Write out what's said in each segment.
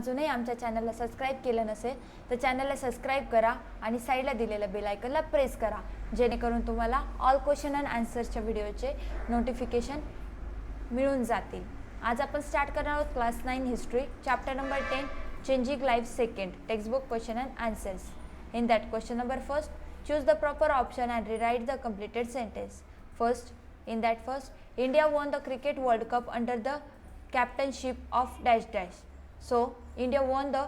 अजूनही आमच्या चॅनलला सबस्क्राईब केलं नसेल तर चॅनलला सबस्क्राईब करा आणि साईडला दिलेलं बेल आयकनला प्रेस करा, जेणेकरून तुम्हाला ऑल क्वेश्चन अँड आन्सर्सच्या व्हिडिओचे नोटिफिकेशन मिळून जातील. आज आपण स्टार्ट करणार आहोत class 9 history, chapter number 10 changing life second, textbook question and answers. In that question number first, choose the proper option and rewrite the completed sentence. First, India won the cricket World Cup under the captainship of dash dash. So, India won the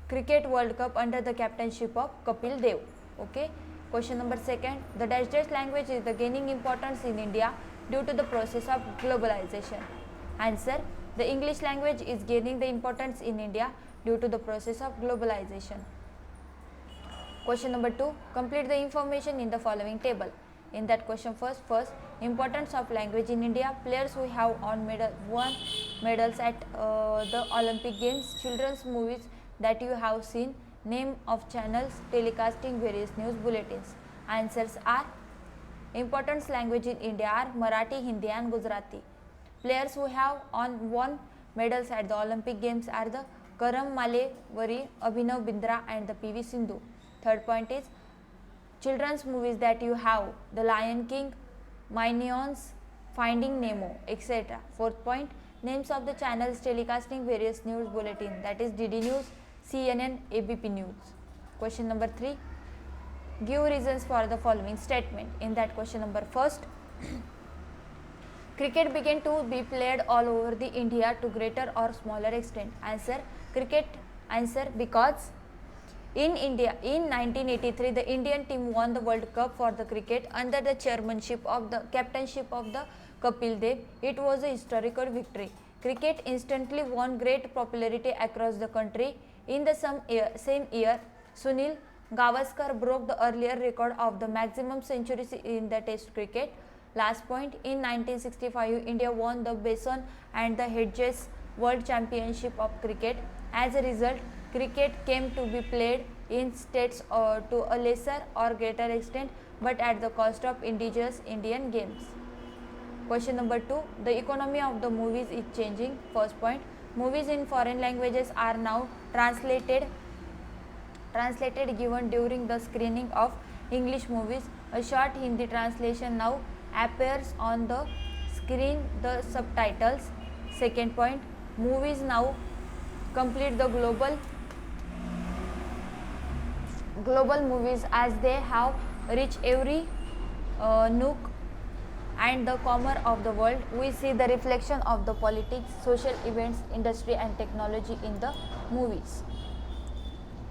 cricket World Cup under the captainship of Kapil Dev. Okay. Question number second, the dash dash language is the gaining importance in India due to the process of globalization. Answer, the English language is gaining the importance in India due to the process of globalization. Question number 2, complete the information in the following table. In that question first, importance of language in India, players who have won medals at the Olympic Games, children's movies that you have seen, name of channels telecasting various news bulletins. Answers are, importance language in India are Marathi, Hindi and Gujarati. Players who have won medals at the Olympic Games are the Karan Malewari, Abhinav Bindra and the PV Sindhu. Third point is, children's movies that you have, The Lion King, Minions, Finding Nemo, etc. Fourth point, names of the channels telecasting various news bulletins, that is DD News, CNN, ABP News. Question number 3, give reasons for the following statement. In that question number first, cricket began to be played all over the India to greater or smaller extent. Answer, because in India, in 1983, the Indian team won the World Cup for the cricket under the captainship of the Kapil Dev. It was a historical victory. Cricket instantly won great popularity across the country. In the same year, Sunil Gavaskar broke the earlier record of the maximum centuries in the Test cricket. Last point, in 1965, India won the Basin and the Hedges World Championship of Cricket. As a result, cricket came to be played in states to a lesser or greater extent, but at the cost of indigenous Indian games. Question number 2, the economy of the movies is changing. First point, movies in foreign languages are now translated given during the screening of English movies. A short Hindi translation now appears on the screen, the subtitles. Second point, movies now complete the global movies as they have reached every nook and the corner of the world. We see the reflection of the politics, social events, industry and technology in the movies.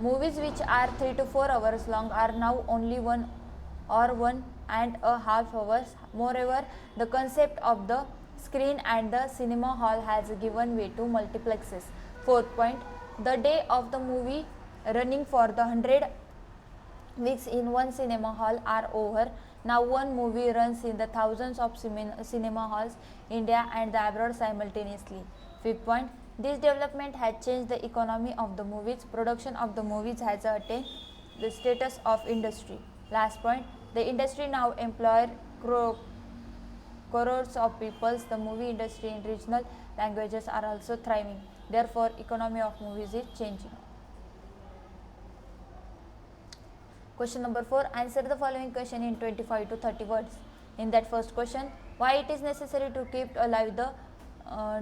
Movies which are 3 to 4 hours long are now only 1 or 1.5 hours. Moreover, the concept of the screen and the cinema hall has given way to multiplexes. Fourth point, the day of the movie running for the 100 weeks in one cinema hall are over. Now one movie runs in the thousands of cinema halls, India and the abroad simultaneously. Fifth point, this development has changed the economy of the movies. Production of the movies has attained the status of industry. Last point, the industry now employs crores of people. The movie industry in regional languages are also thriving. Therefore, economy of movies is changing. Question number 4, answer the following question in 25 to 30 words. In that first question, why it is necessary to keep alive the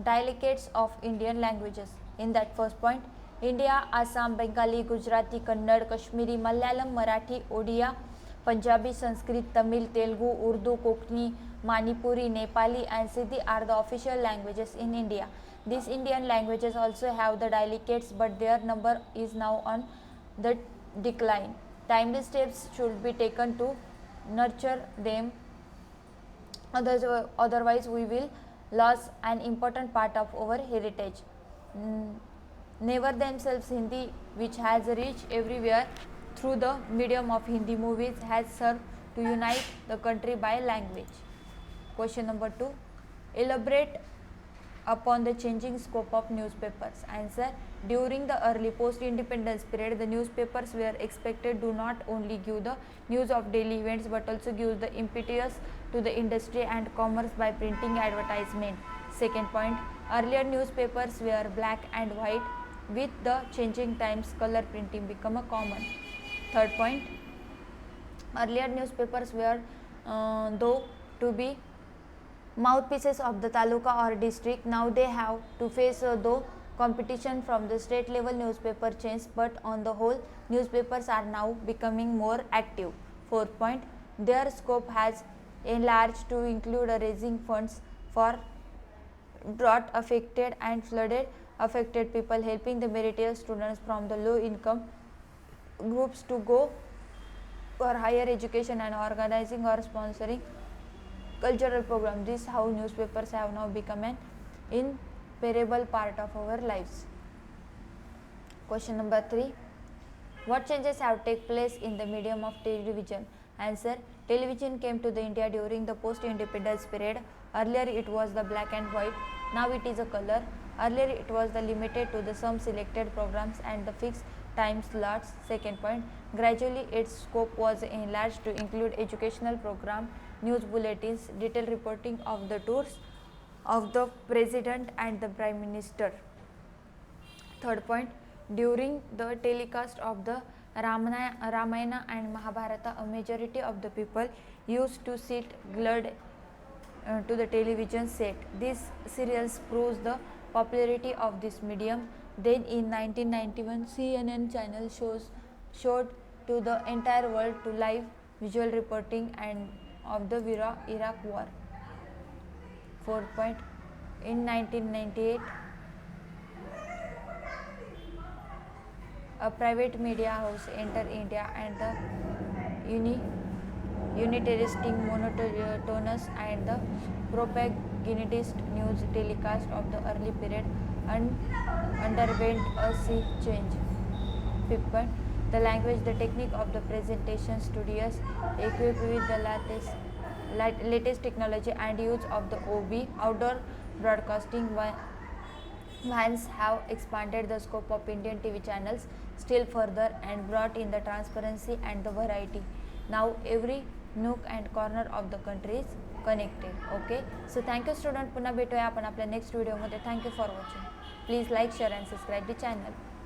dialects of Indian languages. In that first point, India, Assam, Bengali, Gujarati, Kannada, Kashmiri, Malayalam, Marathi, Odia, Punjabi, Sanskrit, Tamil, Telugu, Urdu, Konkani, Manipuri, Nepali and Sindhi are the official languages in India. These Indian languages also have the dialects, but their number is now on the decline. Timely steps should be taken to nurture them, otherwise we will lose an important part of our heritage. Never themselves, Hindi, which has reached everywhere through the medium of Hindi movies, has served to unite the country by language. Question number 2, elaborate upon the changing scope of newspapers. Answer, during the early post-independence period, the newspapers were expected to not only give the news of daily events but also give the impetus to the industry and commerce by printing advertisement. Second point, earlier newspapers were black and white. With the changing times, color printing become a common. Third point, earlier newspapers were though to be mouthpieces of the taluka or district. Now they have to face though competition from the state level newspaper chains, but on the whole newspapers are now becoming more active. Fourth point, their scope has enlarged to include raising funds for drought affected and flooded affected people, helping the meritorious students from the low income groups to go for higher education, and organizing or sponsoring cultural program. This is how newspapers have now become an inseparable part of our lives. Question number 3, what changes have taken place in the medium of television? Answer, television came to the India during the post independence period. Earlier it was the black and white, now it is a color. Earlier it was the limited to the some selected programs and the fixed time slots. Second point, gradually its scope was enlarged to include educational program, news bulletins, detailed reporting of the tours of the president and the prime minister. Third point, during the telecast of the Ramayana and Mahabharata, a majority of the people used to sit glued to the television set. These serials proves the popularity of this medium. Then in 1991, CNN channel showed to the entire world to live visual reporting and of the Iraq war. Fourth point, in 1998, a private media house entered India and the unitaristic, monotonous and the propagandist news telecast of the early period underwent a sea change. Fifth point, the language, the technique of the presentation studios equipped with the latest technology and use of the OB outdoor broadcasting vans have expanded the scope of Indian TV channels still further and brought in the transparency and the variety. Now every nook and corner of the country is connected. Okay, so thank you student. पुन्हा भेटूया आपण आपल्या next व्हिडिओमध्ये. Thank you for watching. Please like, share and subscribe the channel.